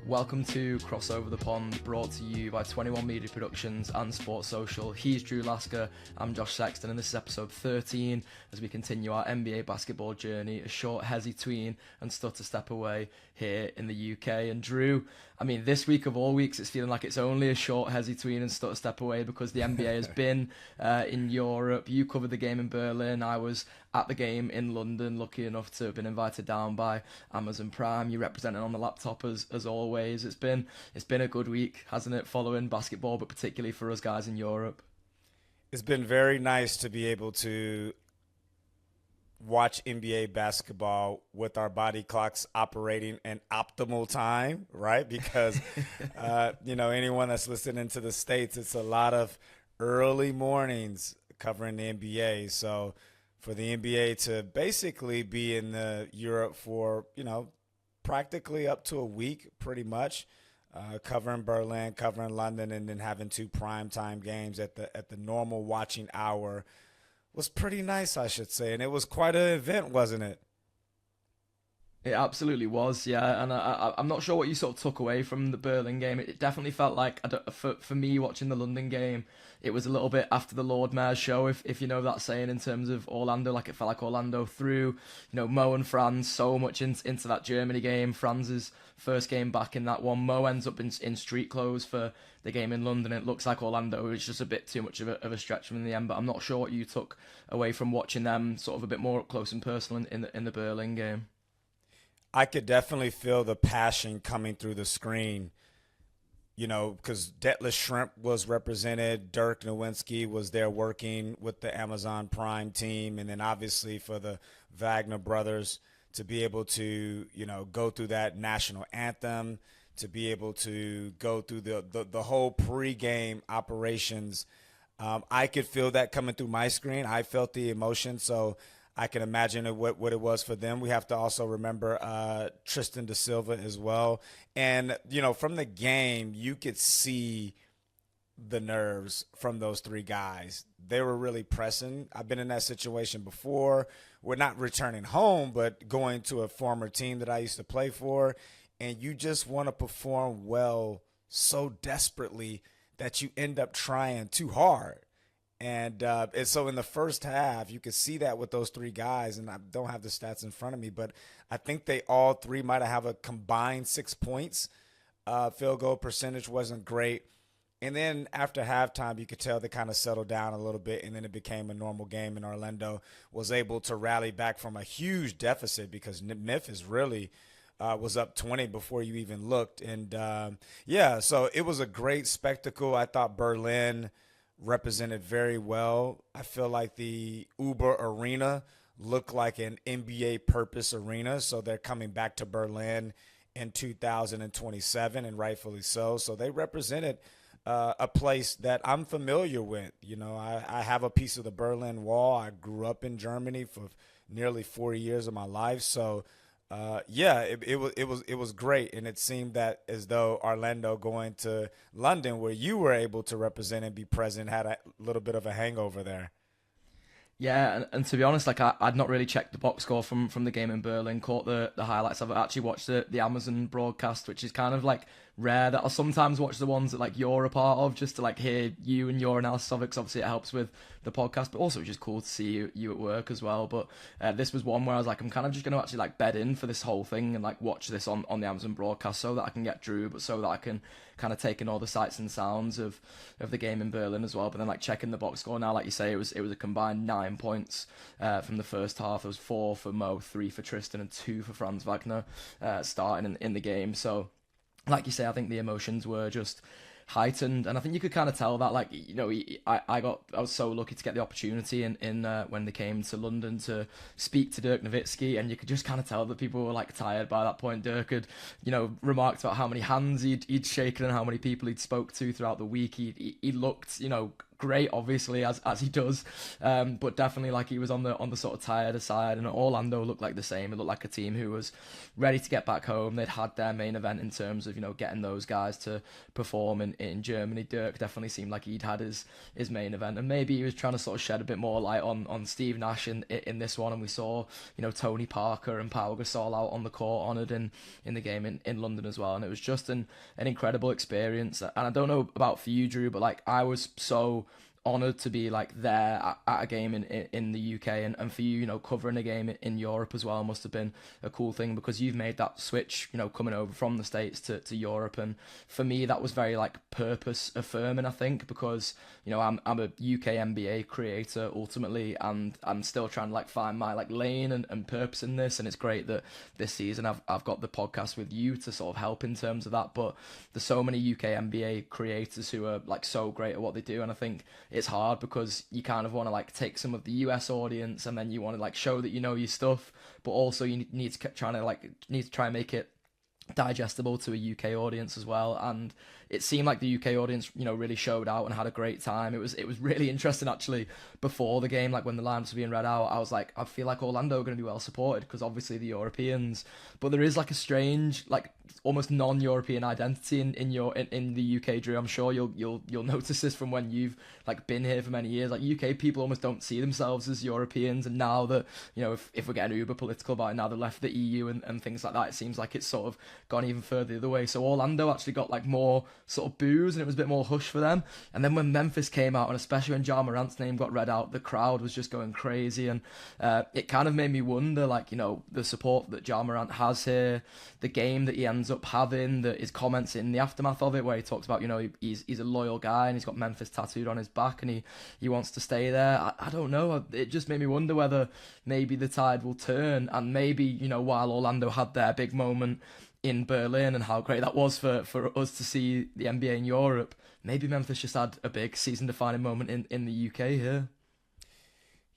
Welcome to Crossover the Pond, brought to you by 21 Media Productions and Sports Social. He's Drew Lasker, I'm Josh Sexton, and this is episode 13 as we continue our NBA basketball journey, a short hezzy tween and stutter step away here in the UK. And Drew, I mean, this week of all weeks, it's feeling like it's only a short hezzy tween and stutter step away because the NBA has been in Europe. You covered the game in Berlin. I was at the game in London, lucky enough to have been invited down by Amazon Prime. You represented on the laptop as always. It's been a good week, hasn't it, following basketball, but particularly for us guys in Europe. It's been very nice to be able to watch NBA basketball with our body clocks operating in optimal time, right? Because, anyone that's listening to the States, it's a lot of early mornings covering the NBA. So for the NBA to basically be in Europe for, practically up to a week, pretty much, covering Berlin, covering London, and then having two primetime games at the normal watching hour was pretty nice, I should say. And it was quite an event, wasn't it? It absolutely was, yeah, and I'm not sure what you sort of took away from the Berlin game. It definitely felt like, for me watching the London game, it was a little bit after the Lord Mayor's show, if you know that saying, in terms of Orlando. Like, it felt like Orlando threw, Mo and Franz so much into that Germany game. Franz's first game back in that one. Mo ends up in street clothes for the game in London. It looks like Orlando is just a bit too much of a stretch from the end, but I'm not sure what you took away from watching them sort of a bit more up close and personal in the Berlin game. I could definitely feel the passion coming through the screen, because Detlef Schrempf was represented. Dirk Nowitzki was there working with the Amazon Prime team. And then obviously for the Wagner brothers to be able to, go through that national anthem, to be able to go through the whole pregame operations. I could feel that coming through my screen. I felt the emotion. So I can imagine what it was for them. We have to also remember Tristan da Silva as well. And, from the game, you could see the nerves from those three guys. They were really pressing. I've been in that situation before. We're not returning home, but going to a former team that I used to play for. And you just want to perform well so desperately that you end up trying too hard. And so in the first half, you could see that with those three guys, and I don't have the stats in front of me, but I think they all three might have a combined 6 points. Field goal percentage wasn't great. And then after halftime, you could tell they kind of settled down a little bit, and then it became a normal game, and Orlando was able to rally back from a huge deficit because Memphis really was up 20 before you even looked. And, so it was a great spectacle. I thought Berlin represented very well. I feel like the Uber Arena looked like an NBA purpose arena, so they're coming back to Berlin in 2027, and rightfully so. So they represented a place that I'm familiar with. I have a piece of the Berlin Wall. I grew up in Germany for nearly 40 years of my life, so it was great, and it seemed that as though Orlando going to London, where you were able to represent and be present, had a little bit of a hangover there. Yeah, and to be honest, like I'd not really checked the box score from the game in Berlin, caught the highlights. I've actually watched the Amazon broadcast, which is kind of like rare that I'll sometimes watch the ones that like you're a part of, just to like hear you and your analysis of it, 'cause obviously it helps with the podcast, but also it's just cool to see you at work as well. But this was one where I was like, I'm kind of just going to actually like bed in for this whole thing and like watch this on the Amazon broadcast so that I can get Drew, but so that I can kind of take in all the sights and sounds of the game in Berlin as well. But then like checking the box score now, like you say, it was a combined 9 points from the first half. There was 4 for Mo, 3 for Tristan, and 2 for Franz Wagner starting in the game. So like you say, I think the emotions were just heightened, and I think you could kind of tell that, like, I was so lucky to get the opportunity in when they came to London to speak to Dirk Nowitzki, and you could just kind of tell that people were like tired by that point. Dirk had remarked about how many hands he'd shaken and how many people he'd spoke to throughout the week. He looked great, obviously, as he does, but definitely like he was on the sort of tired side. And Orlando looked like the same. It looked like a team who was ready to get back home. They'd had their main event in terms of getting those guys to perform in Germany. Dirk definitely seemed like he'd had his main event, and maybe he was trying to sort of shed a bit more light on Steve Nash in this one. And we saw Tony Parker and Pau Gasol out on the court, honoured in the game in London as well. And it was just an incredible experience. And I don't know about for you, Drew, but like I was so honoured to be like there at a game in the UK, and for you, covering a game in Europe as well must have been a cool thing, because you've made that switch, coming over from the States to Europe. And for me, that was very like purpose affirming, I think, because I'm a UK NBA creator ultimately, and I'm still trying to like find my like lane and purpose in this. And it's great that this season I've got the podcast with you to sort of help in terms of that. But there's so many UK NBA creators who are like so great at what they do, and I think it's hard because you kind of want to like take some of the US audience, and then you want to like show that you know your stuff, but also you need to try and make it digestible to a UK audience as well. And it seemed like the UK audience, really showed out and had a great time. It was really interesting actually. Before the game, like when the lines were being read out, I was like, I feel like Orlando are going to be well supported because obviously the Europeans, but there is like a strange, like almost non-European identity in the UK, Drew. I'm sure you'll notice this from when you've like been here for many years. Like UK people almost don't see themselves as Europeans, and now that if we're getting uber political about it, now they left the EU and things like that, it seems like it's sort of gone even further the other way. So Orlando actually got like more sort of boos, and it was a bit more hush for them. And then when Memphis came out, and especially when Ja Morant's name got read out, the crowd was just going crazy. And it kind of made me wonder, like, the support that Ja Morant has here, the game that he ends up having, his comments in the aftermath of it, where he talks about, he's a loyal guy and he's got Memphis tattooed on his back and he wants to stay there. I don't know. It just made me wonder whether maybe the tide will turn, and maybe, while Orlando had their big moment in Berlin and how great that was for us to see the NBA in Europe, maybe Memphis just had a big season-defining moment in the UK here.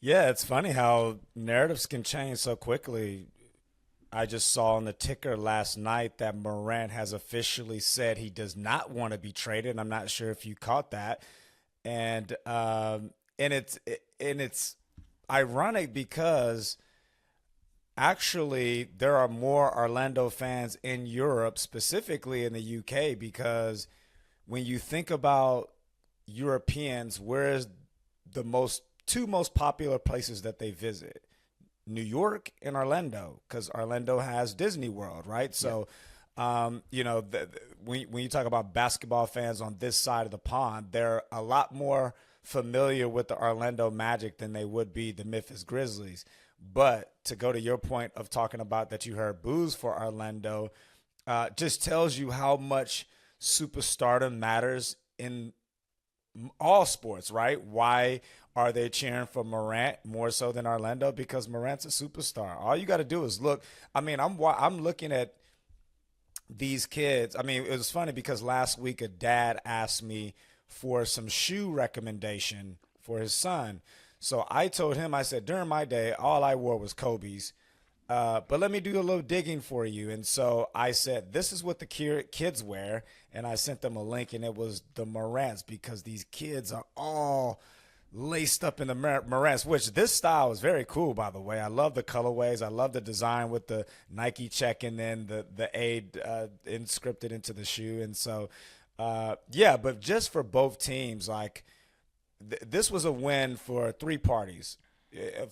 Yeah, it's funny how narratives can change so quickly. I just saw on the ticker last night that Morant has officially said he does not want to be traded. I'm not sure if you caught that, and it's ironic because actually there are more Orlando fans in Europe, specifically in the UK, because when you think about Europeans, where is the two most popular places that they visit? New York and Orlando, because Orlando has Disney World, right? So, when you talk about basketball fans on this side of the pond, they're a lot more familiar with the Orlando Magic than they would be the Memphis Grizzlies. But to go to your point of talking about that you heard boos for Orlando, just tells you how much superstardom matters in all sports, right? Why are they cheering for Morant more so than Orlando? Because Morant's a superstar. All you got to do is look. I mean, I'm looking at these kids. I mean, it was funny because last week a dad asked me for some shoe recommendation for his son. So I told him, I said, during my day, all I wore was Kobe's. But let me do a little digging for you. And so I said, this is what the kids wear. And I sent them a link, and it was the Morants, because these kids are all laced up in the Morants, which this style is very cool, by the way. I love the colorways. I love the design with the Nike check and then the A inscripted into the shoe. And so, but just for both teams, like this was a win for three parties.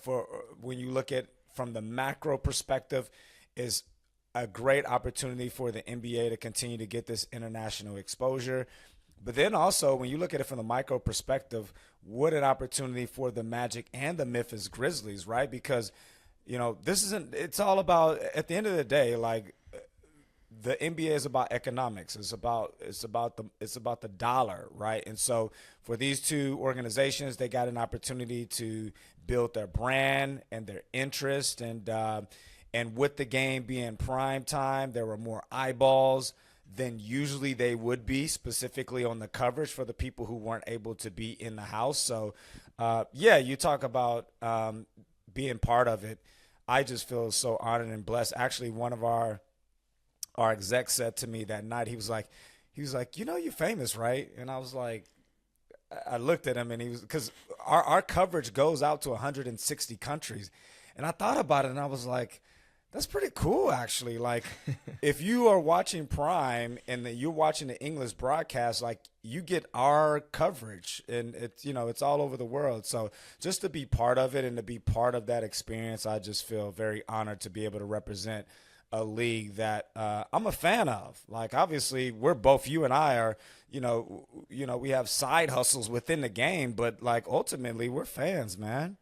For when you look at from the macro perspective, is a great opportunity for the NBA to continue to get this international exposure. But then also, when you look at it from the micro perspective, what an opportunity for the Magic and the Memphis Grizzlies, right? Because, it's all about, at the end of the day, like the NBA is about economics. It's about the dollar, right? And so for these two organizations, they got an opportunity to build their brand and their interest, and with the game being prime time, there were more eyeballs than usually they would be, specifically on the coverage for the people who weren't able to be in the house. So, you talk about being part of it. I just feel so honored and blessed. Actually, one of our exec said to me that night, he was like, you're famous, right? And I was like, I looked at him and he was, because our coverage goes out to 160 countries. And I thought about it and I was like, that's pretty cool, actually. Like, if you are watching Prime and that you're watching the English broadcast, like, you get our coverage, and it's all over the world. So just to be part of it and to be part of that experience, I just feel very honored to be able to represent a league that I'm a fan of. Like, obviously, you and I are, we have side hustles within the game, but like ultimately, we're fans, man.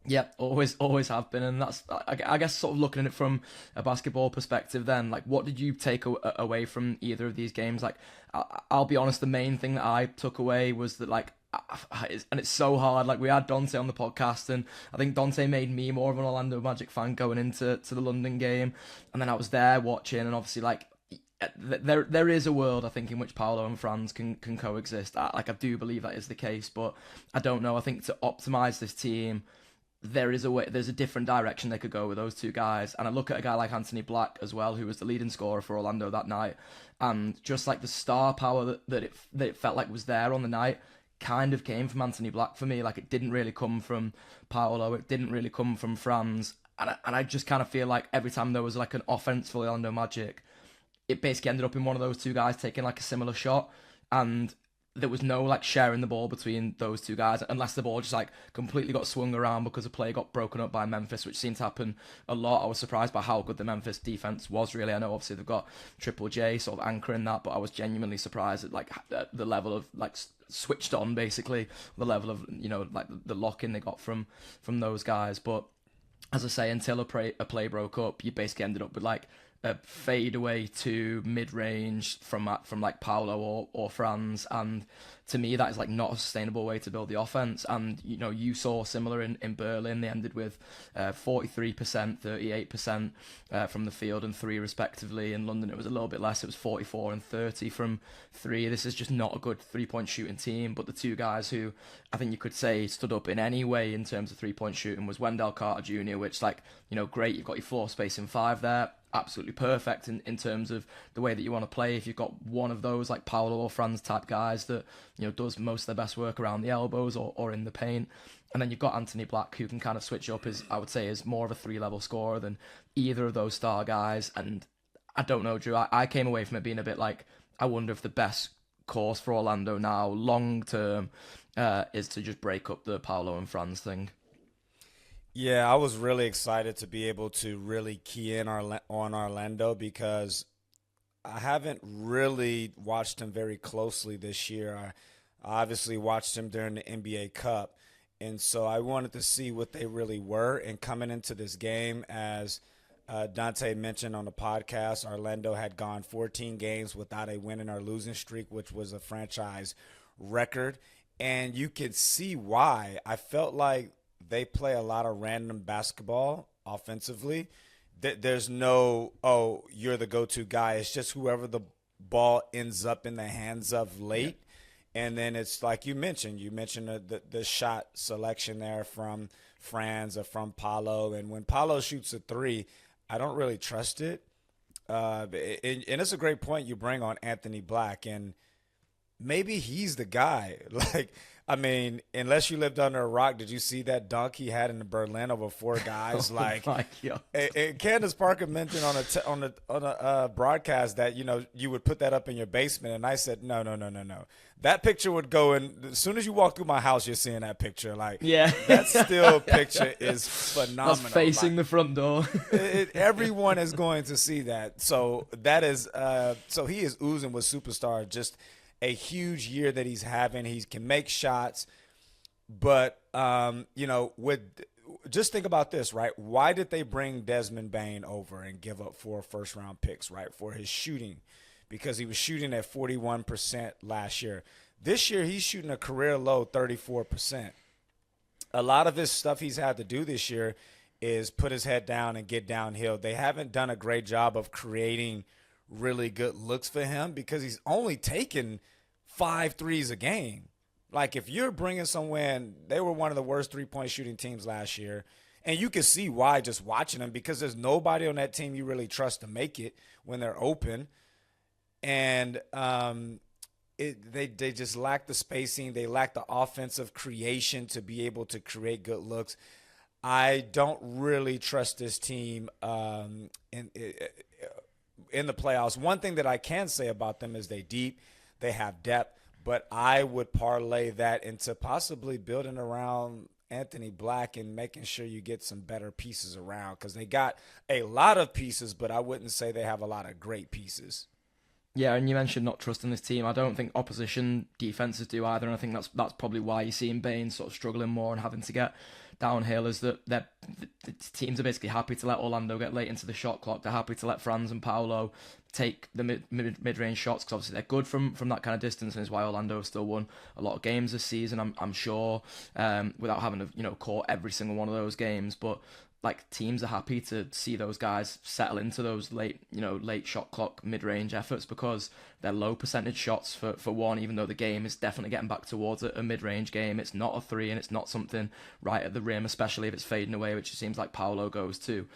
Yeah, always have been, and that's I guess sort of looking at it from a basketball perspective. Then, like, what did you take away from either of these games? Like, I'll be honest, the main thing that I took away was that, like, and it's so hard. Like, we had Dante on the podcast, and I think Dante made me more of an Orlando Magic fan going into the London game, and then I was there watching, and obviously, like, there is a world, I think, in which Paolo and Franz can coexist. I do believe that is the case, but I don't know. I think to optimize this team, there's a different direction they could go with those two guys. And I look at a guy like Anthony Black as well, who was the leading scorer for Orlando that night, and just like the star power that it felt like was there on the night kind of came from Anthony Black for me. Like, it didn't really come from Paolo, it didn't really come from Franz, and I just kind of feel like every time there was like an offense for the Orlando Magic, it basically ended up in one of those two guys taking like a similar shot, and there was no like sharing the ball between those two guys unless the ball just like completely got swung around because a play got broken up by Memphis, which seemed to happen a lot. I was surprised by how good the Memphis defense was, really. I know obviously they've got Triple J sort of anchoring that, but I was genuinely surprised at like the level of like switched on, basically the level of like the lock in they got from those guys. But as I say, until a play broke up, you basically ended up with like a fade away to mid range from like Paolo or Franz, and to me that is like not a sustainable way to build the offense. And you saw similar in Berlin. They ended with 43%, 38% from the field and three respectively. In London it was a little bit less. It was 44 and 30 from three. This is just not a good 3-point shooting team. But the two guys who I think you could say stood up in any way in terms of 3-point shooting was Wendell Carter Jr., which, like, great, you've got your floor space in five there, absolutely perfect in terms of the way that you want to play. If you've got one of those like Paolo or Franz type guys that does most of their best work around the elbows or in the paint, and then you've got Anthony Black, who can kind of switch up, I would say is more of a 3-level scorer than either of those star guys. And I don't know, Drew, I came away from it being a bit like, I wonder if the best course for Orlando now long term is to just break up the Paolo and Franz thing. Yeah, I was really excited to be able to really key in on Orlando, because I haven't really watched him very closely this year. I obviously watched him during the NBA Cup, and so I wanted to see what they really were. And coming into this game, as Dante mentioned on the podcast, Orlando had gone 14 games without a winning or losing streak, which was a franchise record. And you could see why. I felt like they play a lot of random basketball offensively. There's no, oh, you're the go-to guy. It's just whoever the ball ends up in the hands of late. Yeah. And then it's like you mentioned the shot selection there from Franz or from Paolo. And when Paolo shoots a three, I don't really trust it. And it's a great point you bring on Anthony Black. And maybe he's the guy. Like, I mean, unless you lived under a rock, did you see that dunk he had in Berlin over four guys? Like, and Candace Parker mentioned on a broadcast that you would put that up in your basement, and I said no. That picture would go in as soon as you walk through my house. You're seeing that picture. Like, yeah, that still picture is phenomenal. That's facing the front door. Everyone is going to see that. So that is so he is oozing with superstar. Just a huge year that he's having. He can make shots, but just think about this, right? Why did they bring Desmond Bane over and give up 4 first-round picks, right, for his shooting? Because he was shooting at 41% last year. This year, he's shooting a career low 34%. A lot of his stuff he's had to do this year is put his head down and get downhill. They haven't done a great job of creating really good looks for him because he's only taken 5 threes a game. Like, if you're bringing someone, they were one of the worst 3-point shooting teams last year, and you can see why just watching them, because there's nobody on that team you really trust to make it when they're open. And they just lack the spacing. They lack the offensive creation to be able to create good looks. I don't really trust this team in the playoffs. One thing that I can say about them is they have depth, but I would parlay that into possibly building around Anthony Black and making sure you get some better pieces around, because they got a lot of pieces, but I wouldn't say they have a lot of great pieces. Yeah, and you mentioned not trusting this team. I don't think opposition defenses do either, and I think that's probably why you're seeing Baines sort of struggling more and having to get downhill. Is that the teams are basically happy to let Orlando get late into the shot clock. They're happy to let Franz and Paolo take the mid range shots, because obviously they're good from that kind of distance, and is why Orlando have still won a lot of games this season. I'm sure, without having to caught every single one of those games, but like teams are happy to see those guys settle into those late shot clock mid-range efforts, because they're low percentage shots for one, even though the game is definitely getting back towards a mid-range game. It's not a three, and it's not something right at the rim, especially if it's fading away, which it seems like Paolo goes to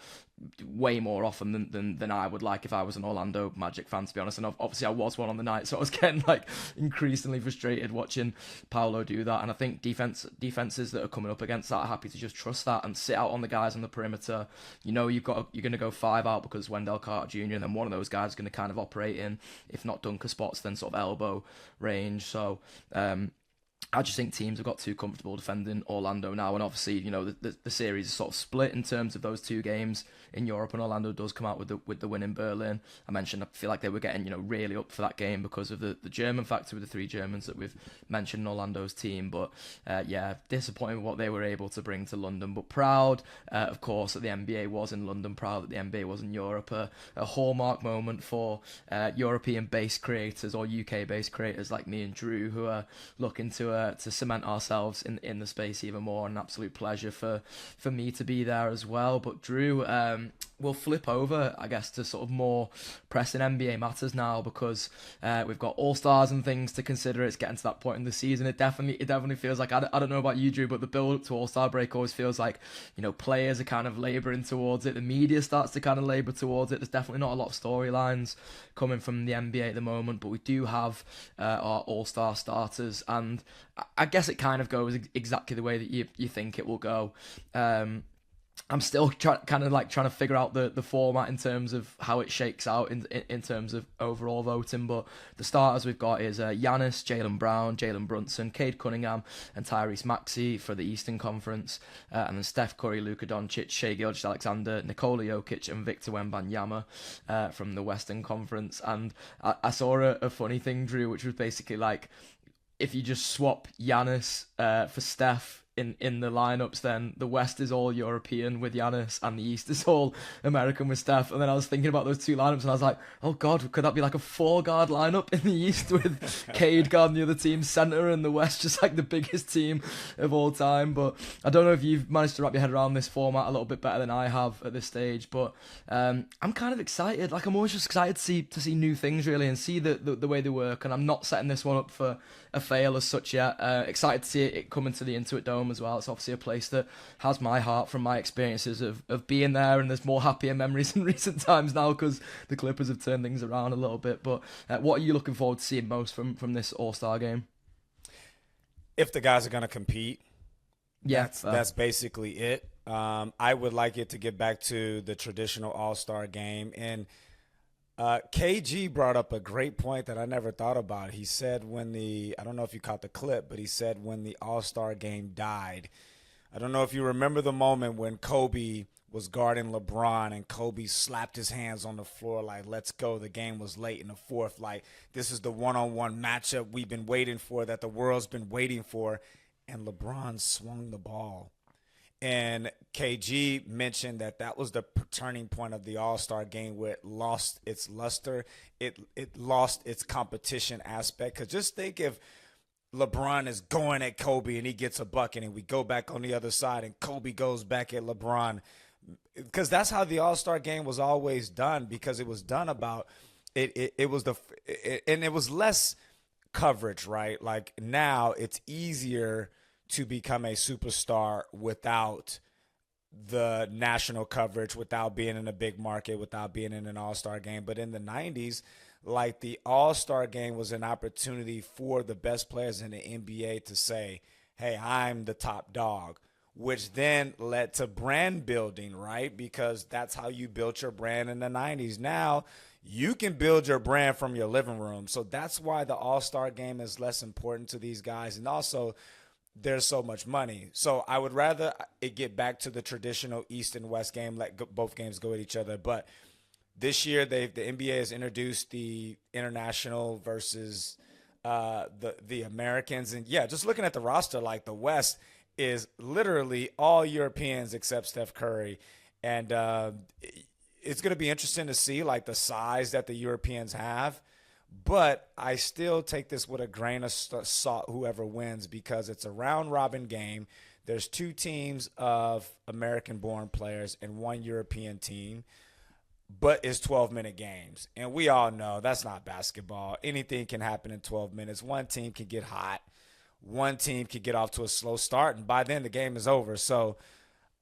way more often than I would like if I was an Orlando Magic fan, to be honest. And obviously I was one on the night, so I was getting like increasingly frustrated watching Paolo do that. And I think defenses that are coming up against that are happy to just trust that and sit out on the guys on the perimeter. You're going to go 5 out because Wendell Carter Jr., and then one of those guys is going to kind of operate in, if not dunker spots, then sort of elbow range. So I just think teams have got too comfortable defending Orlando now, and obviously, the series is sort of split in terms of those two games in Europe, and Orlando does come out with the win in Berlin. I mentioned I feel like they were getting really up for that game because of the German factor with the 3 Germans that we've mentioned in Orlando's team. But disappointed with what they were able to bring to London, but proud, of course, that the NBA was in London, proud that the NBA was in Europe. A hallmark moment for European-based creators or UK-based creators like me and Drew, who are looking to cement ourselves in the space even more. An absolute pleasure for me to be there as well. But Drew, we'll flip over, I guess, to sort of more pressing NBA matters now, because we've got All-Stars and things to consider. It's getting to that point in the season. It definitely feels like, I don't know about you, Drew, but the build up to All-Star break always feels like, players are kind of labouring towards it. The media starts to kind of labour towards it. There's definitely not a lot of storylines coming from the NBA at the moment, but we do have our All-Star starters, and I guess it kind of goes exactly the way that you think it will go. I'm still trying to figure out the format in terms of how it shakes out in terms of overall voting. But the starters we've got is Giannis, Jaylen Brown, Jalen Brunson, Cade Cunningham, and Tyrese Maxey for the Eastern Conference, and then Steph Curry, Luka Doncic, Shai Gilgeous-Alexander, Nikola Jokic, and Victor Wembanyama from the Western Conference. And I saw a funny thing, Drew, which was basically like, if you just swap Giannis for Steph in the lineups, then the West is all European with Giannis and the East is all American with Steph. And then I was thinking about those two lineups and I was like, oh God, could that be like a 4-guard lineup in the East with Cade guarding the other team's center, and the West just like the biggest team of all time? But I don't know if you've managed to wrap your head around this format a little bit better than I have at this stage, but I'm kind of excited. Like, I'm always just excited to see new things, really, and see the way they work. And I'm not setting this one up for a fail as such yet. Excited to see it come into the Intuit Dome as well. It's obviously a place that has my heart from my experiences of being there, and there's more happier memories in recent times now because the Clippers have turned things around a little bit. But what are you looking forward to seeing most from this All-Star game? If the guys are going to compete, yeah, that's basically it. I would like it to get back to the traditional All-Star game. And KG brought up a great point that I never thought about. He said I don't know if you caught the clip, but he said when the All-Star game died. I don't know if you remember the moment when Kobe was guarding LeBron and Kobe slapped his hands on the floor like, let's go. The game was late in the fourth. Like, this is the one-on-one matchup we've been waiting for, that the world's been waiting for. And LeBron swung the ball. And KG mentioned that was the turning point of the All-Star game, where it lost its luster. It lost its competition aspect. Because just think if LeBron is going at Kobe and he gets a bucket, and we go back on the other side and Kobe goes back at LeBron. Because that's how the All-Star game was always done, because it was done about it. It was less coverage, right? Like, now it's easier to become a superstar without the national coverage, without being in a big market, without being in an All-Star game. But in the 90s, like the All-Star game was an opportunity for the best players in the NBA to say, hey, I'm the top dog, which then led to brand building, right? Because that's how you built your brand in the 90s. Now you can build your brand from your living room. So that's why the All-Star game is less important to these guys. And also, there's so much money. So I would rather it get back to the traditional East and West game, let both games go at each other. But this year, the NBA has introduced the international versus the Americans, and yeah, just looking at the roster, like the West is literally all Europeans except Steph Curry, and it's going to be interesting to see like the size that the Europeans have. But I still take this with a grain of salt, whoever wins, because it's a round robin game. There's two teams of American born players and one European team, but it's 12-minute games. And we all know that's not basketball. Anything can happen in 12 minutes. One team can get hot. One team can get off to a slow start, and by then the game is over. So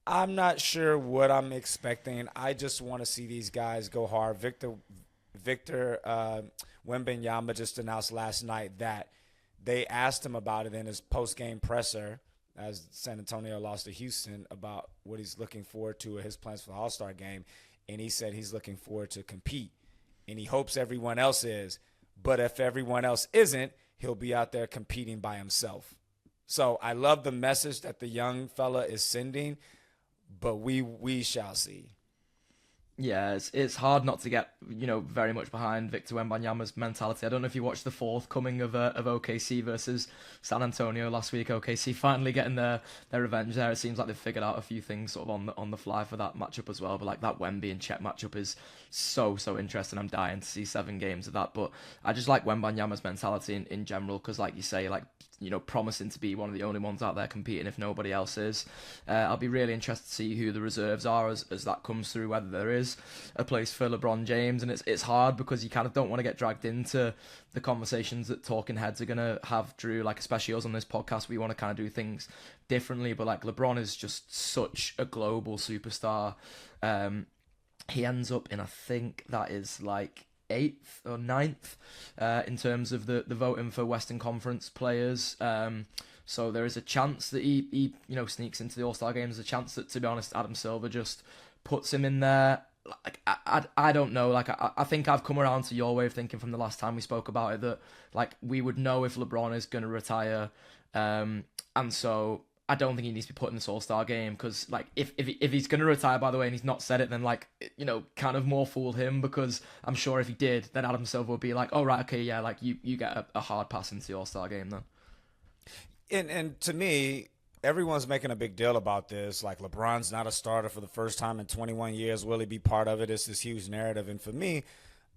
I'm not sure what I'm expecting. I just want to see these guys go hard. Victor Wembanyama just announced last night that they asked him about it in his post-game presser as San Antonio lost to Houston about what he's looking forward to, his plans for the All-Star game. And he said he's looking forward to compete, and he hopes everyone else is. But if everyone else isn't, he'll be out there competing by himself. So I love the message that the young fella is sending, but we shall see. Yeah, it's hard not to get, very much behind Victor Wembanyama's mentality. I don't know if you watched the fourth coming of OKC versus San Antonio last week. OKC finally getting their revenge there. It seems like they've figured out a few things sort of on the fly for that matchup as well. But like that Wemby and Chet matchup is so interesting. I'm dying to see 7 games of that. But I just like Wembanyama's mentality in general because, like you say, promising to be one of the only ones out there competing if nobody else is. I'll be really interested to see who the reserves are as that comes through, whether there is a place for LeBron James. And it's hard because you kind of don't want to get dragged into the conversations that talking heads are going to have, Drew, like especially us on this podcast. We want to kind of do things differently, but like LeBron is just such a global superstar. He ends up in, I think that is like 8th or 9th in terms of the voting for Western Conference players. So there is a chance that he sneaks into the All-Star game. There's a chance that, to be honest, Adam Silver just puts him in there. Like I don't know. Like I think I've come around to your way of thinking from the last time we spoke about it, that like we would know if LeBron is going to retire, and so I don't think he needs to be put in this All-Star game because, like, if he's going to retire, by the way, and he's not said it, then, like, kind of more fool him, because I'm sure if he did, then Adam Silver would be like, oh, right, okay, yeah, like, you get a hard pass into the All-Star game then. And to me, everyone's making a big deal about this. Like, LeBron's not a starter for the first time in 21 years. Will he be part of it? It's this huge narrative. And for me,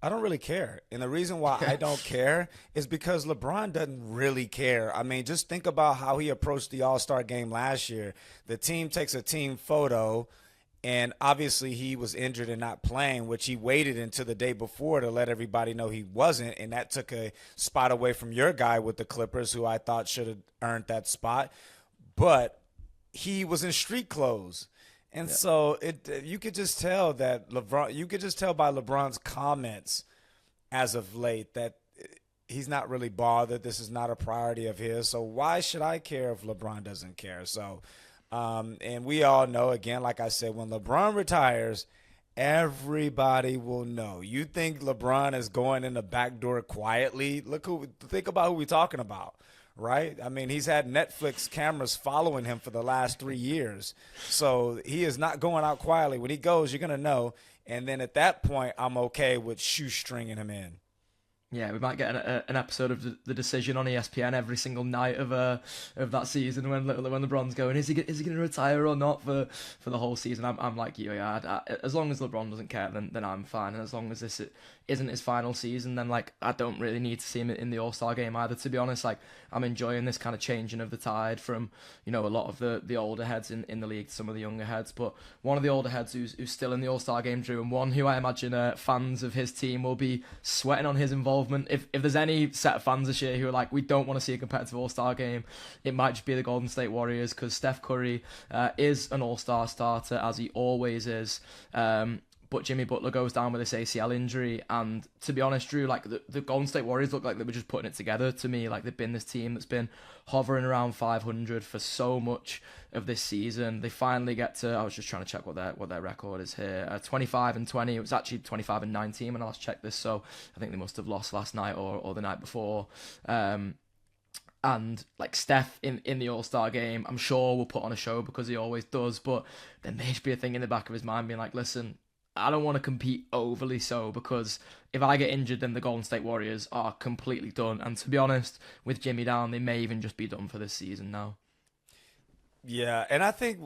I don't really care. And the reason why I don't care is because LeBron doesn't really care. I mean, just think about how he approached the All-Star game last year. The team takes a team photo, and obviously he was injured and not playing, which he waited until the day before to let everybody know he wasn't, and that took a spot away from your guy with the Clippers, who I thought should have earned that spot. But he was in street clothes. And so you could just tell that you could just tell by LeBron's comments as of late that he's not really bothered. This is not a priority of his. So why should I care if LeBron doesn't care? So, and we all know, again, like I said, when LeBron retires, everybody will know. You think LeBron is going in the back door quietly? Think about who we're talking about. Right? I mean, he's had Netflix cameras following him for the last 3 years. So he is not going out quietly. When he goes, you're going to know. And then at that point, I'm okay with shoestringing him in. Yeah, we might get an episode of the Decision on ESPN every single night of that season when LeBron's going, is he going to retire or not for the whole season? I'm like you, yeah. As long as LeBron doesn't care, then I'm fine. And as long as this isn't his final season, then like I don't really need to see him in the All-Star game either. To be honest, like I'm enjoying this kind of changing of the tide from a lot of the older heads in the league to some of the younger heads. But one of the older heads who's still in the All-Star game, Drew, and one who I imagine fans of his team will be sweating on his involvement. If there's any set of fans this year who are like, we don't want to see a competitive All-Star game, it might just be the Golden State Warriors, because Steph Curry is an All-Star starter, as he always is. but Jimmy Butler goes down with this ACL injury. And to be honest, Drew, like the Golden State Warriors look like they were just putting it together to me. Like they've been this team that's been hovering around 500 for so much of this season. They finally get to, I was just trying to check what their record is here, 25-20. It was actually 25-19 when I last checked this, so I think they must have lost last night or the night before. And like Steph in the All-Star game, I'm sure will put on a show because he always does, but there may be a thing in the back of his mind being like, listen, I don't want to compete overly so, because if I get injured, then the Golden State Warriors are completely done. And to be honest, with Jimmy down, they may even just be done for this season now. Yeah, and I think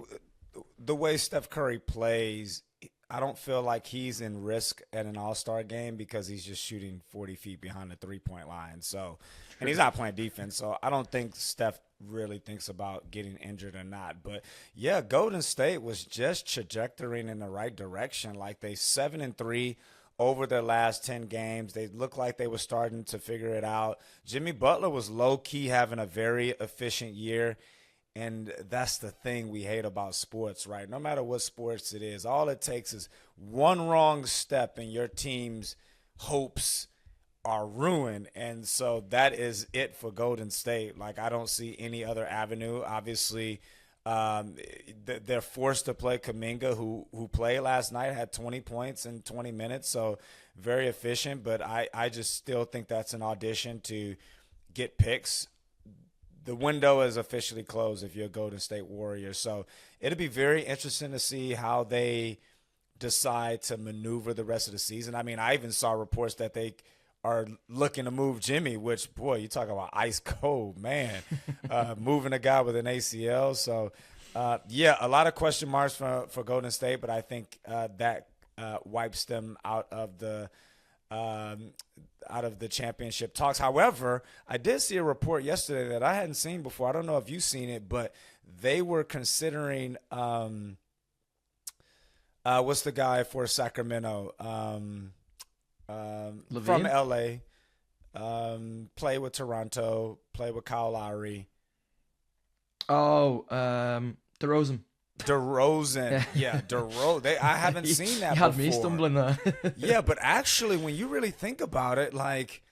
the way Steph Curry plays, I don't feel like he's in risk at an All-Star game because he's just shooting 40 feet behind the three-point line. So, and he's not playing defense, so I don't think Steph really thinks about getting injured or not. But yeah, Golden State was just trajectorying in the right direction. Like they 7-3 over their last 10 games. They looked like they were starting to figure it out. Jimmy Butler was low-key having a very efficient year. And that's the thing we hate about sports, right? No matter what sports it is, all it takes is one wrong step and your team's hopes are ruined. And so that is it for Golden State. Like, I don't see any other avenue. Obviously, they're forced to play Kuminga, who played last night, had 20 points in 20 minutes, so very efficient. But I just still think that's an audition to get picks. The window is officially closed if you're a Golden State Warrior. So it'll be very interesting to see how they decide to maneuver the rest of the season. I mean, I even saw reports that they are looking to move Jimmy, which, boy, you talk about ice cold, man, moving a guy with an ACL. So, yeah, a lot of question marks for Golden State, but I think that wipes them out of the championship talks. However, I did see a report yesterday that I hadn't seen before. I don't know if you've seen it, but they were considering what's the guy for Sacramento from LA, play with Toronto, play with Kyle Lowry. Oh, DeRozan. Yeah, DeRozan. I haven't seen that before. You had me stumbling there. Yeah, but actually, when you really think about it, like,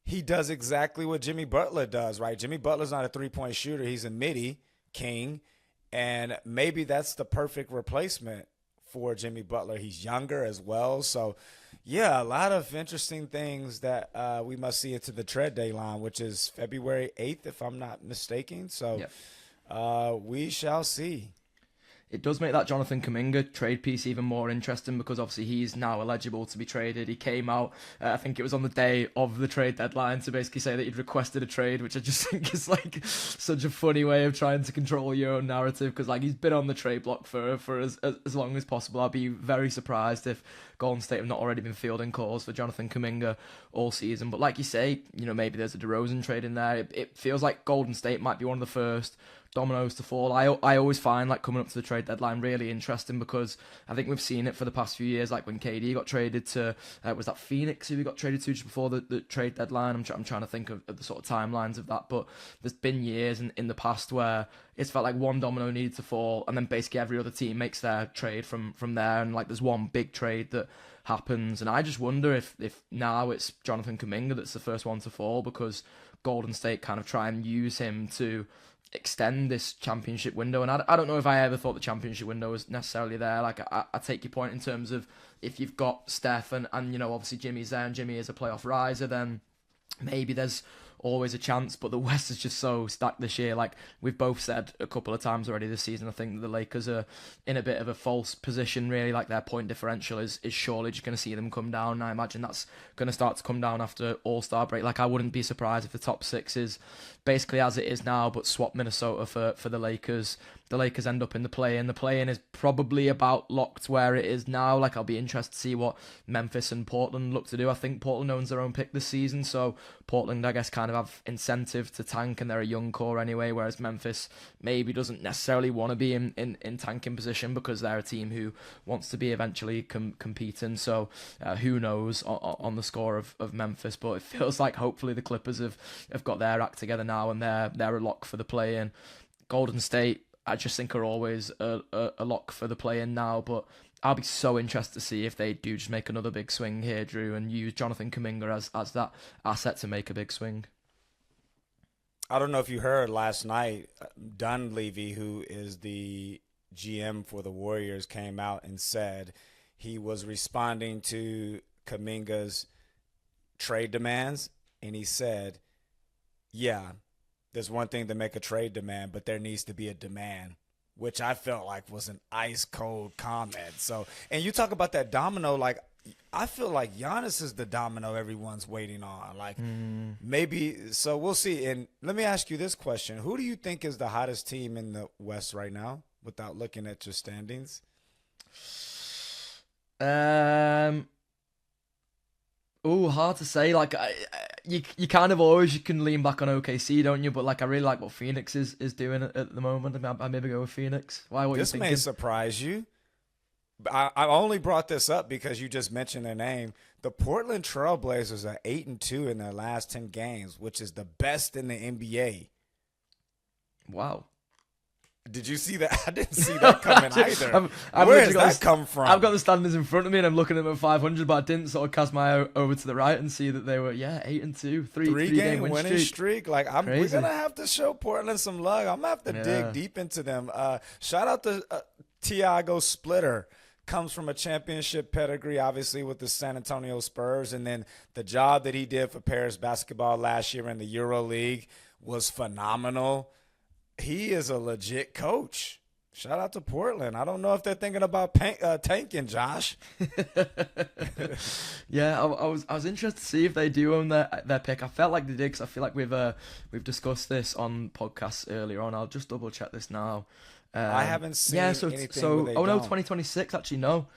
he does exactly what Jimmy Butler does, right? Jimmy Butler's not a three-point shooter. He's a midi king, and maybe that's the perfect replacement for Jimmy Butler. He's younger as well. So, yeah, a lot of interesting things that we must see into the trade deadline, which is February 8th, if I'm not mistaken. So, we shall see. It does make that Jonathan Kuminga trade piece even more interesting because obviously he's now eligible to be traded. He came out, I think it was on the day of the trade deadline, to basically say that he'd requested a trade, which I just think is like such a funny way of trying to control your own narrative, because like he's been on the trade block for as long as possible. I'd be very surprised if Golden State have not already been fielding calls for Jonathan Kuminga all season. But like you say, you know, maybe there's a DeRozan trade in there. It feels like Golden State might be one of the first dominoes to fall. I always find like coming up to the trade deadline really interesting because I think we've seen it for the past few years, like when KD got traded to was that Phoenix who he got traded to just before the trade deadline. I'm trying to think of the sort of timelines of that, but there's been years in the past where it's felt like one domino needed to fall and then basically every other team makes their trade from there, and like there's one big trade that happens. And I just wonder if now it's Jonathan Kuminga that's the first one to fall because Golden State kind of try and use him to extend this championship window. And I don't know if I ever thought the championship window was necessarily there. Like I take your point in terms of if you've got Steph and you know obviously Jimmy's there and Jimmy is a playoff riser, then maybe there's always a chance. But the West is just so stacked this year. Like we've both said a couple of times already this season, I think that the Lakers are in a bit of a false position really. Like their point differential is surely just going to see them come down, and I imagine that's going to start to come down after All-Star break. Like I wouldn't be surprised if the top six is basically as it is now, but swap Minnesota for the Lakers. The Lakers end up in the play-in. The play-in is probably about locked where it is now. Like I'll be interested to see what Memphis and Portland look to do. I think Portland owns their own pick this season, so Portland I guess kind of have incentive to tank, and they're a young core anyway, whereas Memphis maybe doesn't necessarily want to be in tanking position because they're a team who wants to be eventually competing. So who knows on the score of Memphis, but it feels like hopefully the Clippers have got their act together now and they're a lock for the play-in. Golden State I just think are always a lock for the play-in now, but I'll be so interested to see if they do just make another big swing here, Drew, and use Jonathan Kuminga as that asset to make a big swing. I don't know if you heard last night, Dunleavy, who is the GM for the Warriors, came out and said he was responding to Kuminga's trade demands, and he said, yeah, there's one thing to make a trade demand, but there needs to be a demand, which I felt like was an ice cold comment. So, and you talk about that domino, like, I feel like Giannis is the domino everyone's waiting on. Like, maybe, so we'll see. And let me ask you this question. Who do you think is the hottest team in the West right now without looking at your standings? Hard to say. Like, you kind of always you can lean back on OKC, don't you? But like, I really like what Phoenix is doing at the moment. I maybe go with Phoenix. Why? What are you thinking? This may surprise you. I only brought this up because you just mentioned their name. The Portland Trailblazers are 8-2 in their last 10 games, which is the best in the NBA. Wow. Did you see that? I didn't see that coming either. Where does that come from? I've got the standings in front of me and I'm looking at them at 500, but I didn't sort of cast my eye over to the right and see that they were 8-2, three-game winning streak. Like we're gonna have to show Portland some love. I'm gonna have to dig deep into them. Shout out to Tiago Splitter. Comes from a championship pedigree, obviously, with the San Antonio Spurs. And then the job that he did for Paris basketball last year in the Euro League was phenomenal. He is a legit coach. Shout out to Portland. I don't know if they're thinking about tanking, Josh. Yeah, I was interested to see if they do own their pick. I felt like they did because I feel like we've discussed this on podcasts earlier on. I'll just double check this now. I haven't seen anything. So 2026 actually no.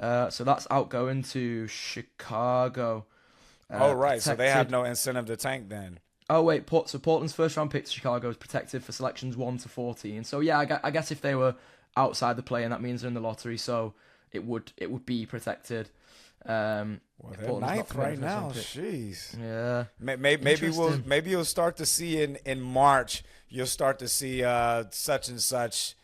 So that's outgoing to Chicago. Right. Protected. So they have no incentive to tank then. Oh wait, so Portland's first round pick to Chicago is protected for selections 1 to 14. So yeah, I guess if they were outside the play, and that means they're in the lottery, so it would be protected. Well, they're ninth right now. Jeez. Yeah. Maybe you'll start to see in March. You'll start to see such and such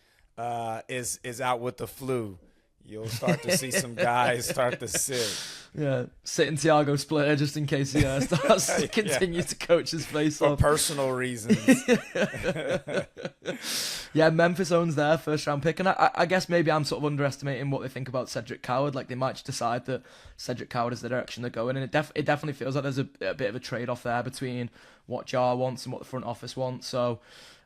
is out with the flu. You'll start to see some guys start to sit. Yeah, sitting Tiago Splitter just in case he starts to continue to coach his face for off. personal reasons. Yeah, Memphis owns their first round pick, and I guess maybe I'm sort of underestimating what they think about Cedric Coward. Like, they might just decide that Cedric Coward is the direction they're going, and it definitely feels like there's a bit of a trade off there between what Jar wants and what the front office wants. So,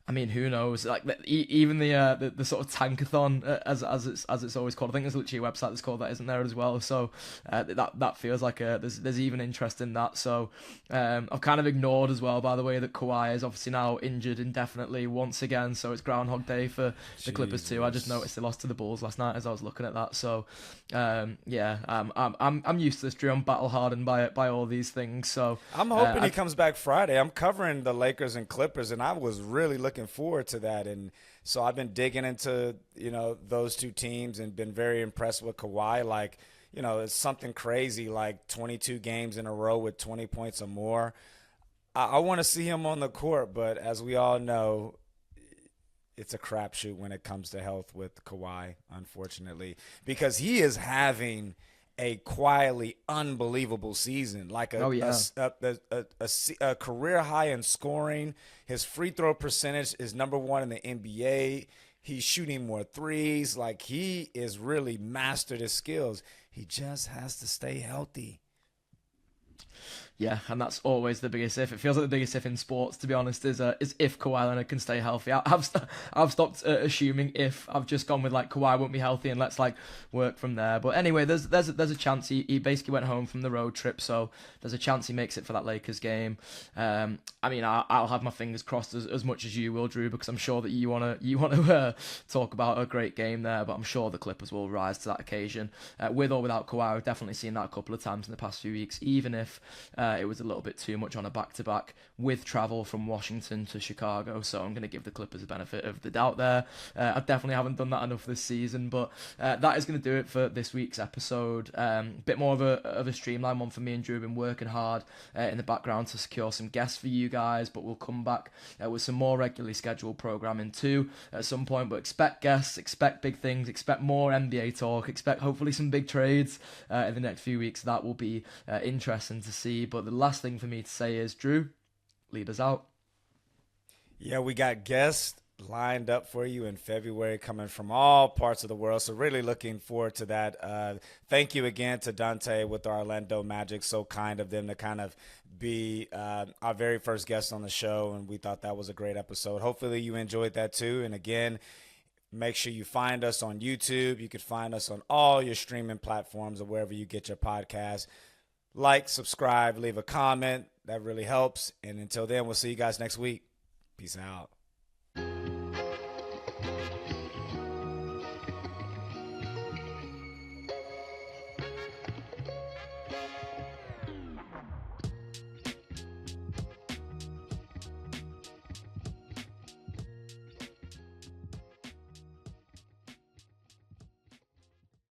I mean, who knows? Like, even the sort of tankathon, as it's always called. I think there's literally a website that's called that, isn't there, as well? So that feels like there's even interest in that. So I've kind of ignored as well, by the way, that Kawhi is obviously now injured indefinitely once again. So it's Groundhog Day for the Clippers too. I just noticed they lost to the Bulls last night as I was looking at that. So I'm used to this, Drew. I'm battle hardened by all these things. So I'm hoping he comes back Friday. I'm covering the Lakers and Clippers, and I was really looking forward to that. And so I've been digging into, those two teams and been very impressed with Kawhi. Like, it's something crazy, like 22 games in a row with 20 points or more. I want to see him on the court, but as we all know, it's a crapshoot when it comes to health with Kawhi, unfortunately, because he is having a quietly unbelievable season, like a career high in scoring. His free throw percentage is number 1 in the NBA. He's shooting more threes. Like, he is really mastered his skills. He just has to stay healthy. Yeah, and that's always the biggest if. It feels like the biggest if in sports, to be honest, is if Kawhi Leonard can stay healthy. I've stopped assuming if. I've just gone with like Kawhi won't be healthy and let's like work from there. But anyway, there's a chance he basically went home from the road trip, so there's a chance he makes it for that Lakers game. I mean, I'll have my fingers crossed as much as you will, Drew, because I'm sure that you wanna talk about a great game there. But I'm sure the Clippers will rise to that occasion, with or without Kawhi. I've definitely seen that a couple of times in the past few weeks, even if It was a little bit too much on a back-to-back with travel from Washington to Chicago, so I'm going to give the Clippers the benefit of the doubt there. I definitely haven't done that enough this season, but that is going to do it for this week's episode. Bit more of a streamlined one for me and Drew. Been working hard in the background to secure some guests for you guys, but we'll come back with some more regularly scheduled programming too at some point. But expect guests, expect big things, expect more NBA talk, expect hopefully some big trades in the next few weeks. That will be interesting to see. But the last thing for me to say is, Drew, lead us out. Yeah, we got guests lined up for you in February coming from all parts of the world. So really looking forward to that. Thank you again to Dante with the Orlando Magic. So kind of them to kind of be our very first guest on the show. And we thought that was a great episode. Hopefully you enjoyed that too. And again, make sure you find us on YouTube. You can find us on all your streaming platforms or wherever you get your podcasts. Like, subscribe, leave a comment. That really helps. And until then, we'll see you guys next week. Peace out.